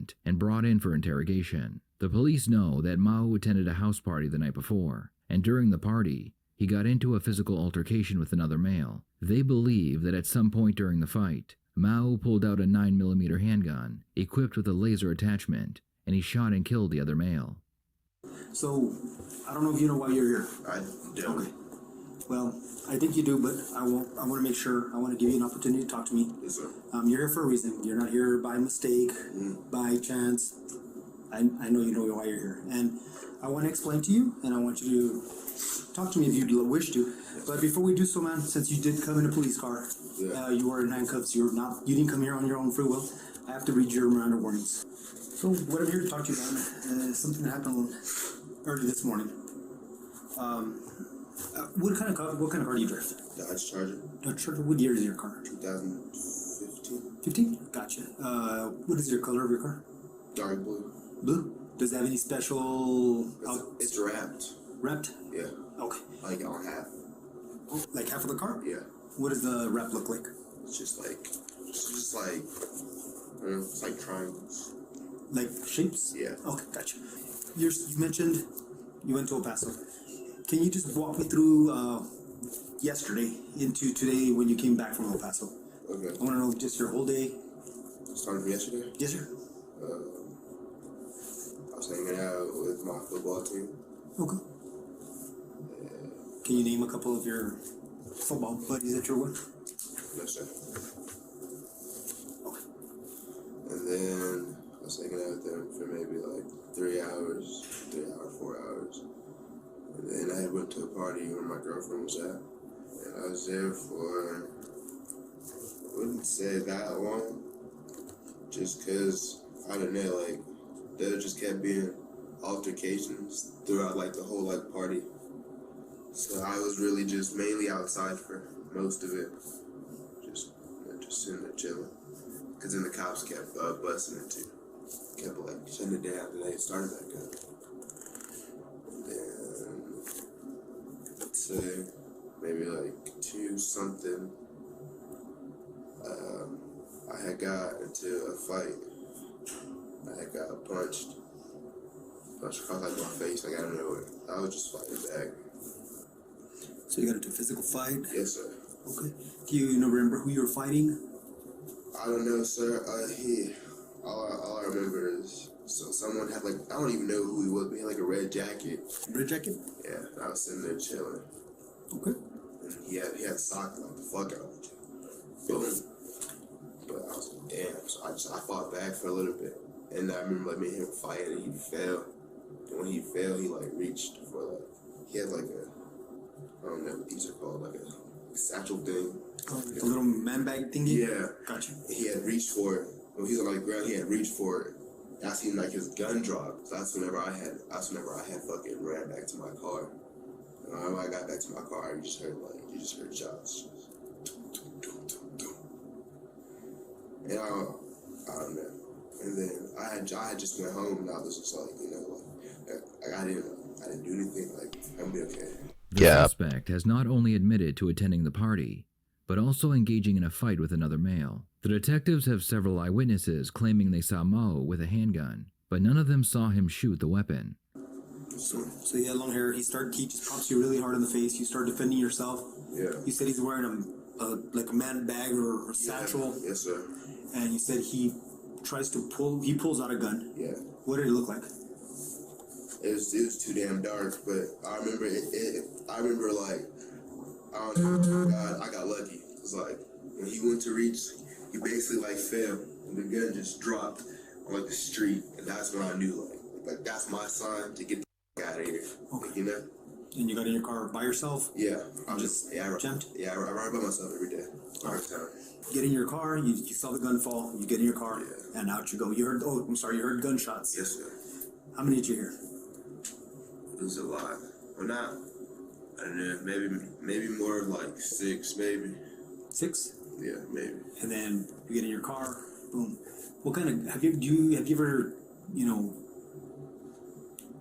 warrant and brought in for interrogation. The police know that Mao attended a house party the night before, and during the party, he got into a physical altercation with another male. They believe that at some point during the fight, Mao pulled out a 9mm handgun equipped with a laser attachment, and he shot and killed the other male. So, I don't know if you know why you're here. I don't. Okay. Well, I think you do, but I want to make sure. I want to give you an opportunity to talk to me. Yes, sir. You're here for a reason. You're not here by mistake, by chance. I know you know why you're here, and I want to explain to you, and I want you to talk to me if you wish to. Yes, but before we do so, man, since you did come in a police car, you were in handcuffs. You didn't come here on your own free will. I have to read your Miranda warnings. So what I'm here to talk to you about is something that happened early this morning. What kind of car do you drive? Dodge Charger. Dodge Charger. What year is your car? 2015. 15? Gotcha. What is your color of your car? Dark blue. Blue? Does it have any special... It's wrapped. Wrapped? Yeah. Okay. Like on half. Oh, like half of the car? Yeah. What does the wrap look like? It's just like, I don't know, it's like triangles. Like shapes? Yeah. Okay, gotcha. You mentioned you went to El Paso. Can you just walk me through yesterday into today when you came back from El Paso? Okay. I want to know just your whole day. Starting from yesterday? Yes, sir. I was hanging out with my football team. Okay. Can you name a couple of your football buddies that you're with? Yes, sir. Okay. And then I was hanging out with them for maybe like 3 hours, 4 hours. And then I went to a party where my girlfriend was at. And I was there for, I wouldn't say that long, just because, I don't know, like, there just kept being altercations throughout like the whole like party. So I was really just mainly outside for most of it, just sitting there chilling. Cause then the cops kept busting it too, kept like shutting it down, and they started back up. And then let's say maybe like 2 something. I had got into a fight. I had got punched across like my face, like I don't know. I was just fighting back. So you got into a physical fight? Yes, sir. Okay. Do you remember who you were fighting? I don't know, sir. All I remember is someone had like, I don't even know who he was, but he had like a red jacket. Red jacket? Yeah, I was sitting there chilling. Okay. And he had socked like the fuck out of me. Boom. But I was like, damn. So I fought back for a little bit. And I remember like me and him fighting, and he fell. And when he fell, he like reached for like, he had like a, I don't know what these are called, like a satchel thing. Oh, like a little man bag thingy? Yeah. Gotcha. He had reached for it. When he was on the ground, he had reached for it. I seen like his gun drop. So that's whenever I had fucking ran back to my car. And when I got back to my car, you just heard shots. And I don't know. And then I had just went home, and I was just like, you know, like I didn't do anything. Like, I'm gonna be okay. The suspect has not only admitted to attending the party, but also engaging in a fight with another male. The detectives have several eyewitnesses claiming they saw Mo with a handgun, but none of them saw him shoot the weapon. So he had long hair. He just pops you really hard in the face. You start defending yourself. Yeah. You said he's wearing like a man bag or a satchel. Yeah. Yes, sir. And you said he pulls out a gun. Yeah. What did it look like? It was too damn dark, but I remember I remember like, I don't know, God, I got lucky. It's like when he went to reach, he basically like fell, and the gun just dropped on like the street, and that's when I knew like that's my sign to get the fuck out of here. Okay. Like, you know. And you got in your car by yourself? Yeah. I jumped? Yeah, I ride by myself every day. All the time. Get in your car, you saw the gun fall, you get in your car, and out you go. You heard gunshots. Yes, sir. How many did you hear? It was a lot. Well, not, I don't know, maybe more like 6, maybe. 6? Yeah, maybe. And then you get in your car, boom. What kind of, have you ever,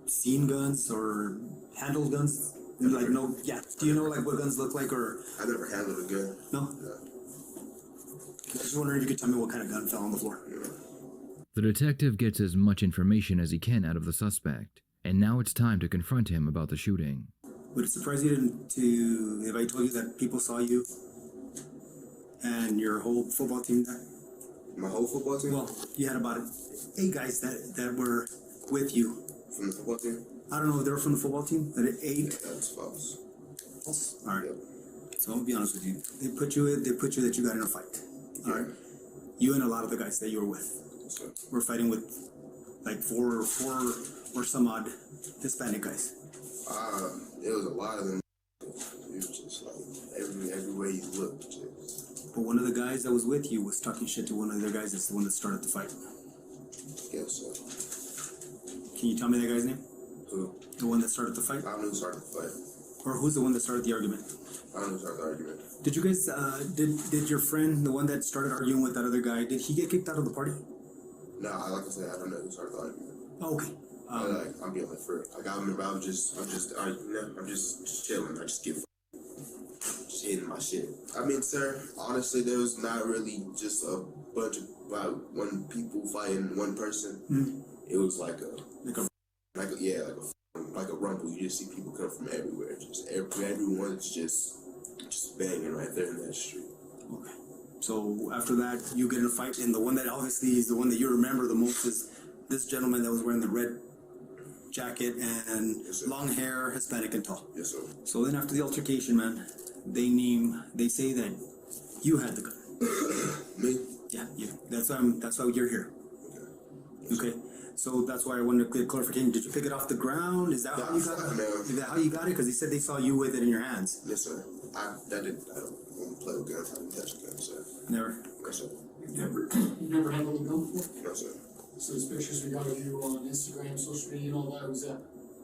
seen guns or handled guns? Like, no, yeah. Do you know like what guns look like, or? I never handled a gun. No? I was just wondering if you could tell me what kind of gun fell on the floor. Yeah. The detective gets as much information as he can out of the suspect, and now it's time to confront him about the shooting. Would it surprise you if I told you that people saw you and your whole football team died? My whole football team? Well, you had about 8 guys that were with you. From the football team? I don't know if they were from the football team, but 8. Yeah, that's false. False? All right. Yep. So I'll be honest with you. They put you that you got in a fight. All right. You and a lot of the guys that you were with So, were fighting with like four or some odd Hispanic guys. it was a lot of them. It was just like everywhere you looked. Just, But one of the guys that was with you was talking shit to one of the other guys that's the one that started the fight. guess so. Can you tell me that guy's name? Who? The one that started the fight? I don't know who started the fight. Or who's the one that started the argument? I don't know who started the argument. Did you guys, did your friend, the one that started arguing with that other guy, did he get kicked out of the party? No, like I said, I don't know who started the argument. Oh, okay. I'm being like for like I remember I'm just chilling. I just get just hitting my shit. I mean, sir, honestly, there was not really just a bunch of one people fighting one person. Mm-hmm. It was like a rumble. You just see people come from everywhere. Just everyone's just banging right there in that street. Okay. So after that, you get in a fight, and the one that obviously is the one that you remember the most is this gentleman that was wearing the red jacket and Yes, long hair, Hispanic and tall. Yes, sir. So then after the altercation, man, they say that you had the gun. Me? Yeah, you. That's why you're here. Okay. So that's why I wanted to get clarification. Did you pick it off the ground? Is that how you got it? No. Is that how you got it? Because he said they saw you with it in your hands. Yes, sir. I don't play with guns. I don't touch guns, sir. Never. Yes, sir. You never handled a gun before? No, sir. So these pictures we got of you on Instagram, social media, and all that, was that?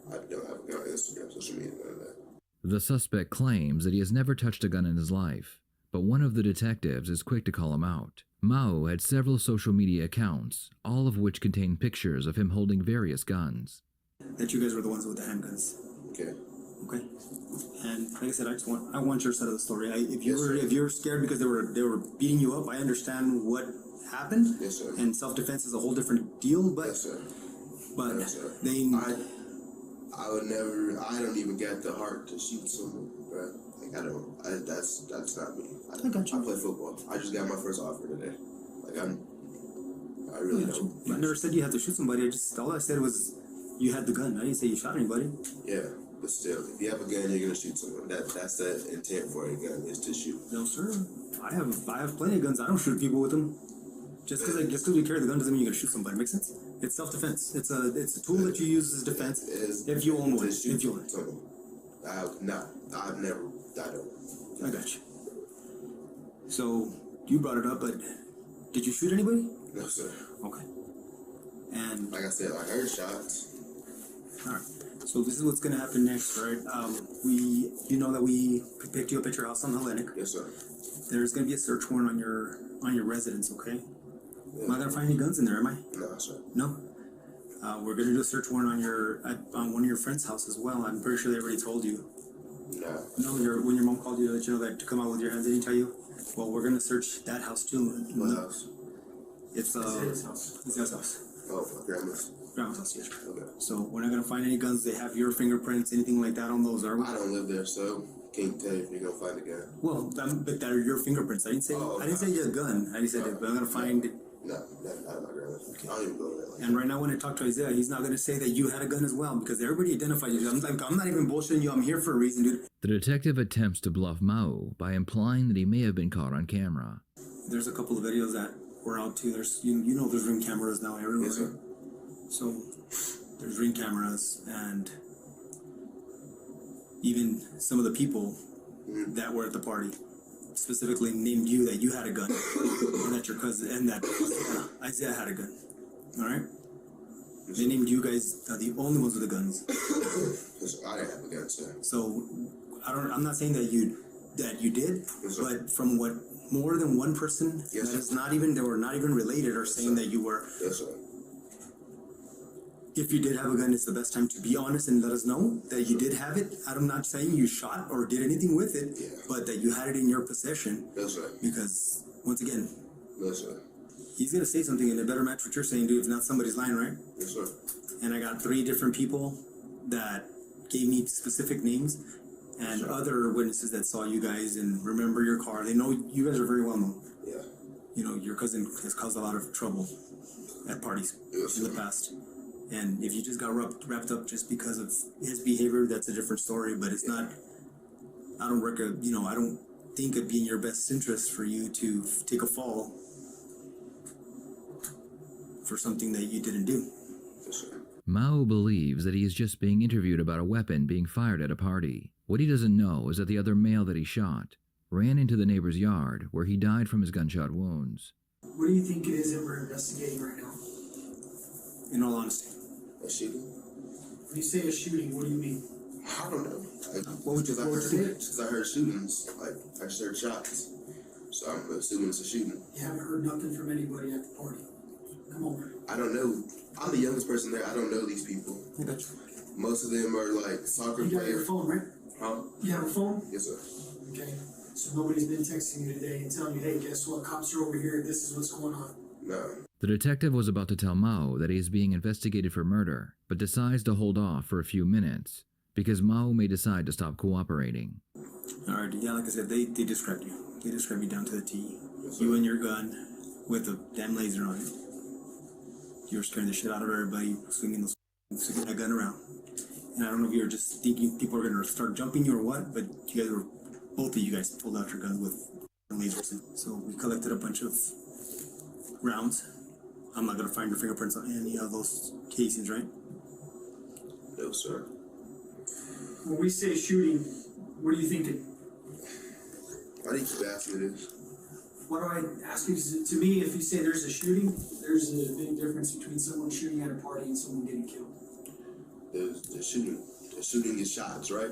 I don't have a gun on Instagram, social media, none of that. The suspect claims that he has never touched a gun in his life, but one of the detectives is quick to call him out. Mao had several social media accounts, all of which contain pictures of him holding various guns. That you guys were the ones with the handguns. Okay. Okay. And like I said, I want your side of the story. If Yes, sir. you're scared because they were beating you up, I understand what happened. Yes, sir. And self-defense is a whole different deal. But Yes, sir. but Yes, sir. I would never. I don't even get the heart to shoot someone, bro. Like that's not me. I got you. I play football. I just got my first offer today. Like I really don't. I never said you had to shoot somebody. All I said was you had the gun. I didn't say you shot anybody. Yeah, but still, if you have a gun, you're gonna shoot someone. That's the intent for a gun is to shoot. No, sir. I have plenty of guns. I don't shoot people with them. Just because we carry the gun doesn't mean you're gonna shoot somebody. Makes sense? It's self-defense. It's a tool that you use as defense. If you own one, To shoot if you own it. someone. I've never. I don't. I got you. So you brought it up, but did you shoot anybody? No, sir. Okay. And Like I said, I heard shots. all right. So this is what's gonna happen next, right? You know that we picked you up at your house on Hellenic. Yes, sir. There's gonna be a search warrant on your residence. Okay. Yeah. Am I gonna find any guns in there? Am I? No, sir. No. We're gonna do a search warrant on one of your friends' house as well. I'm pretty sure they already told you. No. No, when your mom called you to let you know that to come out with your hands, didn't he tell you? Well, we're gonna search that house too. What house? It's his house. It's his house. Oh, my grandma's. Grandma's house, yes. Okay. So we're not gonna find any guns. They have your fingerprints, anything like that on those, are we? I don't live there, so can't tell you if you're gonna find a gun. Well, but that are your fingerprints. I didn't say Oh, I didn't say you had a gun. I just said that we're gonna find it. No, not at my grandma's. I don't even go there. Like And right now, when I talk to Isaiah, he's not gonna say that you had a gun as well because everybody identified you. I'm not even bullshitting you. I'm here for a reason, dude. The detective attempts to bluff Mao by implying that he may have been caught on camera. There's a couple of videos that were out too. There's you know there's ring cameras now everywhere. Yes, sir. So there's ring cameras and even some of the people that were at the party specifically named you that you had a gun and that your cousin and that Isaiah had a gun. All right. They named you guys the only ones with the guns. Because I didn't have a gun, sir. So I'm not saying that you did, Yes, sir. but from what more than one person Yes, that sir. is not even related are saying sir. that you were. Yes, sir. If you did have a gun, it's the best time to be honest and let us know that you did have it. I'm not saying you shot or did anything with it, Yeah. but that you had it in your possession. Yes, sir. Because once again, Yes, sir. he's gonna say something and it better match what you're saying, dude. If not, somebody's lying, right? Yes, sir. And I got 3 different people that gave me specific names and other witnesses that saw you guys and remember your car. They know you guys are very well known. Yeah. You know, your cousin has caused a lot of trouble at parties Yes, in the sir. past. And if you just got wrapped up just because of his behavior, that's a different story. But it's not. I don't think it'd be in your best interest for you to take a fall for something that you didn't do. Yes, sir. Mao believes that he is just being interviewed about a weapon being fired at a party. What he doesn't know is that the other male that he shot ran into the neighbor's yard where he died from his gunshot wounds. What do you think it is that we're investigating right now? In all honesty, A shooting? When you say a shooting, what do you mean? I don't know. What would you say? Because I heard shootings, like I just heard shots. So I'm assuming it's a shooting. You haven't heard nothing from anybody at the party. Come on. I don't know. I'm the youngest person there. I don't know these people. I got you. Most of them are like soccer You got your players. phone, right? Huh? You have a phone? Yes, sir. Okay. So nobody's been texting you today and telling you, hey, guess what? Cops are over here. This is what's going on. No. The detective was about to tell Mao that he is being investigated for murder, but decides to hold off for a few minutes because Mao may decide to stop cooperating. Alright, yeah, like I said, they described you. They described you down to the T. Yes, You sir. and your gun with a damn laser on it. You were scaring the shit out of everybody, swinging that gun around. And I don't know if you were just thinking people are gonna start jumping you or what, but both of you guys pulled out your gun with lasers. So we collected a bunch of rounds. I'm not gonna find your fingerprints on any of those casings, right? No, sir. When we say shooting, what are you thinking? Why do you keep asking me this? What do I ask you? To me, if you say there's a shooting, there's a big difference between someone shooting at a party and someone getting killed. The shooting. The shooting is shots, right?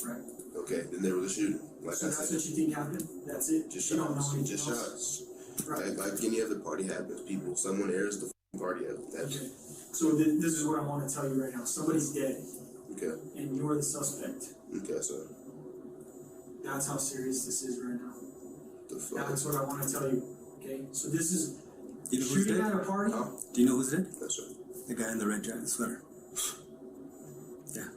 Right. Okay, then there was a shooting. Like So I that's said, what you think happened? That's it? just You don't know shots. anything Just else? shots. Right. Like any other party happens, people. Someone airs the party out. That's Okay. So this is what I want to tell you right now. Somebody's dead, okay. and you're the suspect. Okay, so That's how serious this is right now. the fuck. That's what I want to tell you. Okay. So this is You know who's shooting dead? at a party. Huh? Do you know who's dead? That's right. The guy in the red jacket sweater. Yeah.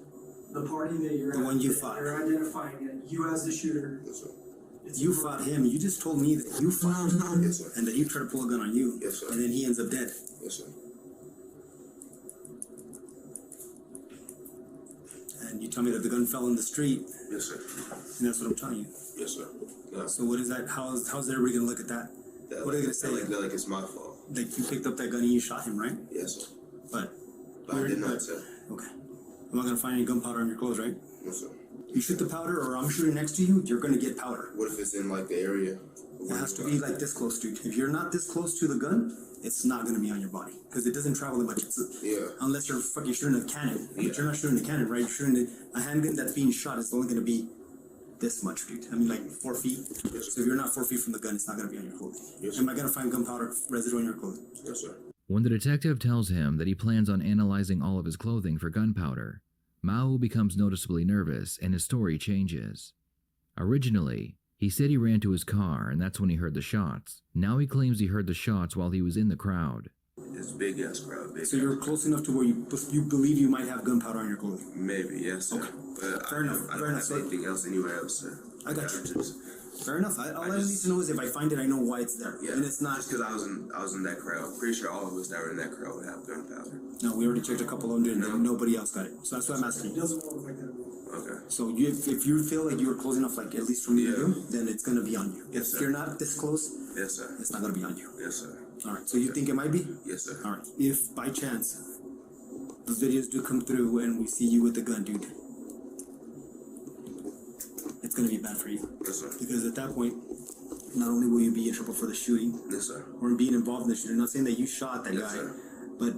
The party that you're The at, one you that fought. You're identifying it. You as the shooter. That's right. It's You a- fought him. You just told me that you fought him. Yes, sir. And that he tried to pull a gun on you. Yes, sir. And then he ends up dead. Yes, sir. And you tell me that the gun fell in the street. Yes, sir. And that's what I'm telling you. Yes, sir. No. So what is that? How's everybody gonna look at that? That, What are they gonna say? Like it's my fault. Like you picked up that gun and you shot him, right? Yes, sir. But But I did not, sir. okay. I'm not gonna find any gunpowder on your clothes, right? Yes, sir. You shoot the powder, or I'm shooting next to you, you're gonna get powder. What if it's in like the area? It has to be like this close, dude. If you're not this close to the gun, it's not gonna be on your body because it doesn't travel that much. Yeah. Unless you're fucking shooting a cannon, Yeah. but you're not shooting a cannon, right? You're shooting a handgun that's being shot. It's only gonna be this much, dude. I mean, like 4 feet. Yes, So if you're not 4 feet from the gun, it's not gonna be on your clothing. Yes, Am I gonna find gunpowder residue on your clothing? Yes, sir. When the detective tells him that he plans on analyzing all of his clothing for gunpowder, Mao becomes noticeably nervous and his story changes. Originally, he said he ran to his car and that's when he heard the shots. Now he claims he heard the shots while he was in the crowd. It's big ass crowd. Big So you're close enough to where you believe you might have gunpowder on your clothing. Maybe, yes, sir. Okay. But Fair enough, I fair don't enough, have anything else anywhere else, sir. I got you. Just, Fair enough. All I need just- to know is if I find it, I know why it's there, yeah, and it's not. just because I was in that crowd. Pretty sure all of us that were in that crowd would have gunpowder. No, we already checked a couple of them, and nobody else got it. So that's why I'm asking It you. doesn't look like that. Okay. So if you feel like you're close enough, like at least from me to Yeah. you, then it's gonna be on you. Yes, If sir. you're not this close, Yes, sir. it's not gonna be on you. Yes, sir. All right. So you think it might be? Yes, sir. All right. If by chance those videos do come through and we see you with the gun, dude, it's gonna be bad for you Yes, sir. because at that point, not only will you be in trouble for the shooting Yes, sir. or being involved in the shooting, not saying that you shot that Yes, guy, sir. but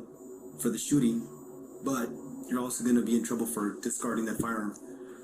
for the shooting, but you're also gonna be in trouble for discarding that firearm.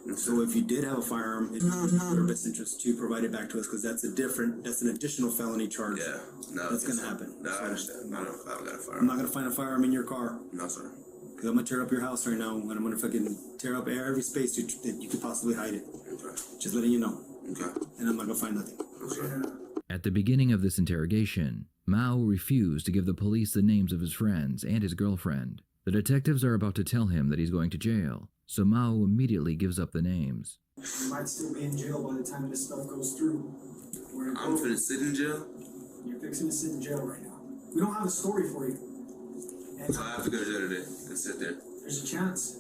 Yes, So if you did have a firearm, it's in our best interest to provide it back to us because that's an additional felony charge. Yeah. No, That's yes, gonna sir. happen. No, So- I understand. I don't got a I'm firearm. not gonna find a firearm in your car No, sir. because I'm gonna tear up your house right now and I'm gonna fucking tear up every space that you could possibly hide it. Okay. Just letting you know. Okay. And I'm not gonna find nothing. Yes, sir. At the beginning of this interrogation, Mao refused to give the police the names of his friends and his girlfriend. The detectives are about to tell him that he's going to jail, so Mao immediately gives up the names. You might still be in jail by the time this stuff goes through. I'm finna sit in jail. You're fixing to sit in jail right now. We don't have a story for you. And So I have to go to jail today and sit there. there's a chance.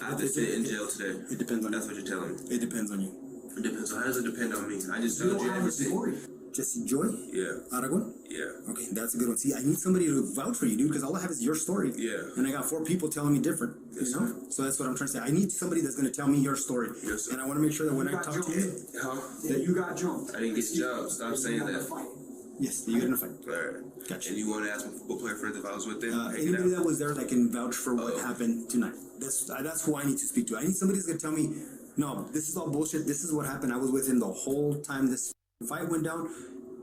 I have to sit in jail today. It depends on That's you. what you're telling me. It depends on you. It depends. So how does it depend on me? I just We told don't you have a everything. story. Jesse Joy? Yeah, Aragon? yeah, Okay, that's a good one. See, I need somebody to vouch for you, dude, because all I have is your story. yeah. And I got 4 people telling me different, Yes, you know? sir. So that's what I'm trying to say. I need somebody that's going to tell me your story. Yes, sir. And I want to make sure that when You I got talk to jumped. you, Huh? Yeah, you got jumped. I didn't get jumped. Stop saying You got in a that. fight. yes, you get in a fight. Alright. Gotcha. And you want to ask my football player friends if I was with them? Hanging Anybody out? that was there that can vouch for what Oh. happened tonight. That's who I need to speak to. I need somebody that's going to tell me, no, this is all bullshit. This is what happened. I was with him the whole time this fight went down.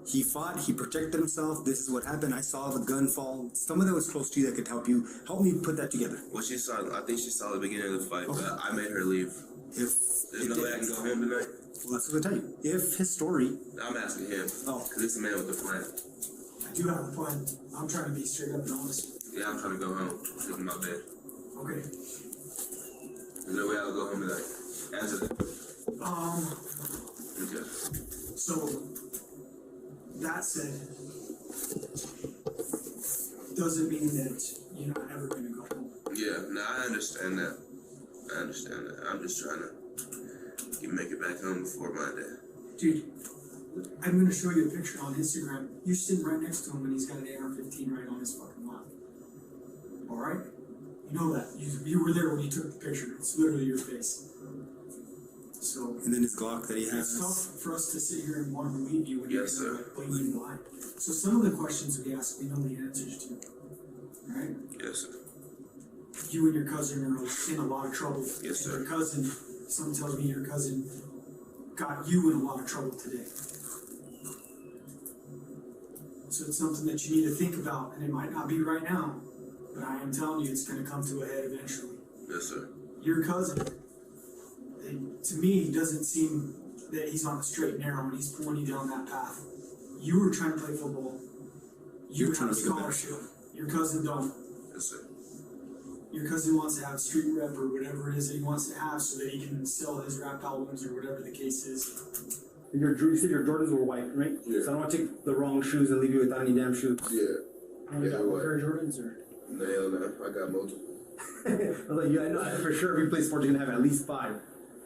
He fought, he protected himself. This is what happened. I saw the gun fall. Someone that was close to you that could help you. Help me put that together. Well, she saw. I think she saw the beginning of the fight, Okay. but I made her leave. If There's no way I can go home tonight. well, that's what I tell you. If his story, I'm asking him. Oh. Cause it's a man with a plan. I do have a plan. I'm trying to be straight up and honest. Yeah, I'm trying to go home. Sleep in my bed. Okay. There's no way I'll go home tonight. Answer that. Okay. So, that said, doesn't mean that you're not ever gonna go home. Yeah, no, I understand that. I understand that. I'm just trying to make it back home before my day. Dude, I'm gonna show you a picture on Instagram. You're sitting right next to him and he's got an AR-15 right on his fucking lap. Alright? You know that. You were there when he took the picture. It's literally your face. So, and then his Glock that he it's has. tough for us to sit here and want to believe you when Yes, you're sir. like blatantly lying. So some of the questions we ask, we know the answers to. Right? Yes, sir. You and your cousin are in a lot of trouble. Yes, And sir. your cousin, someone tells me your cousin got you in a lot of trouble today. So it's something that you need to think about, and it might not be right now, but I am telling you, it's going to come to a head eventually. Yes, sir. Your cousin, to me, doesn't seem that he's on the straight and narrow and he's pulling you down that path. You were trying to play football. You You're have trying a to go better. scholarship. Your cousin don't. Yes, sir. Your cousin wants to have street rep or whatever it is that he wants to have so that he can sell his rap albums or whatever the case is. You said your Jordans were white, right? Yeah. So I don't want to take the wrong shoes and leave you without any damn shoes. Yeah. You Yeah, got one what? pair of Jordans or? No, hell no. I got multiple. I was like, yeah, I know for sure. If you play sports, you're gonna have at least 5.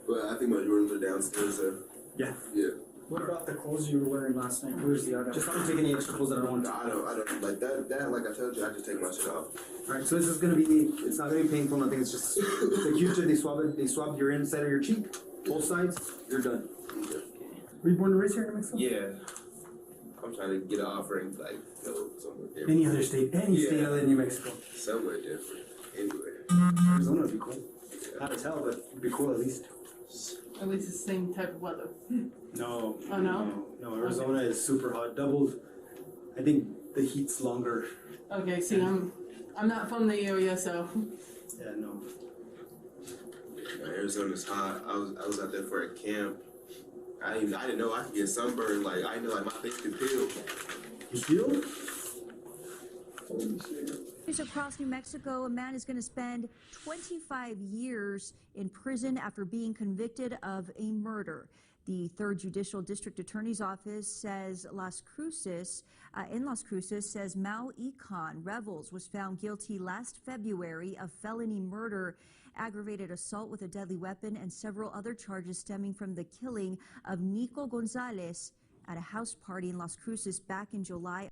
But I think my Jordans are downstairs, so Yeah. yeah. What about the clothes you were wearing last night? Where's the other? Just don't take any extra clothes that I don't want. No, I don't like that, like I told you, I just take my shit off. Alright, so this is gonna be. It's not gonna be painful. Nothing. It's just the Q-tip. They swab it. They swab your inside of your cheek, both sides. You're done. Okay. Were you born and raised here in Mexico? Yeah. I'm trying to get an offer and like go somewhere different. Any other state? Any state Yeah. other than New Mexico. Somewhere different. Anywhere. Arizona would be cool. Hard to tell, but it'd be cool at least. At least it's the same type of weather. No. Oh, no? No, Arizona is super hot. Doubled. I think the heat's longer. Okay, see, I'm not from the area, so Yeah, no. Arizona's hot. I was out there for a camp. I didn't know I could get sunburned. Like I know like my face could peel. You feel? Across New Mexico, a man is going to spend 25 years in prison after being convicted of a murder. The 3rd Judicial District Attorney's Office says in Las Cruces says Mao Econ Revels was found guilty last February of felony murder, aggravated assault with a deadly weapon, and several other charges stemming from the killing of Nico Gonzalez at a house party in Las Cruces back in July.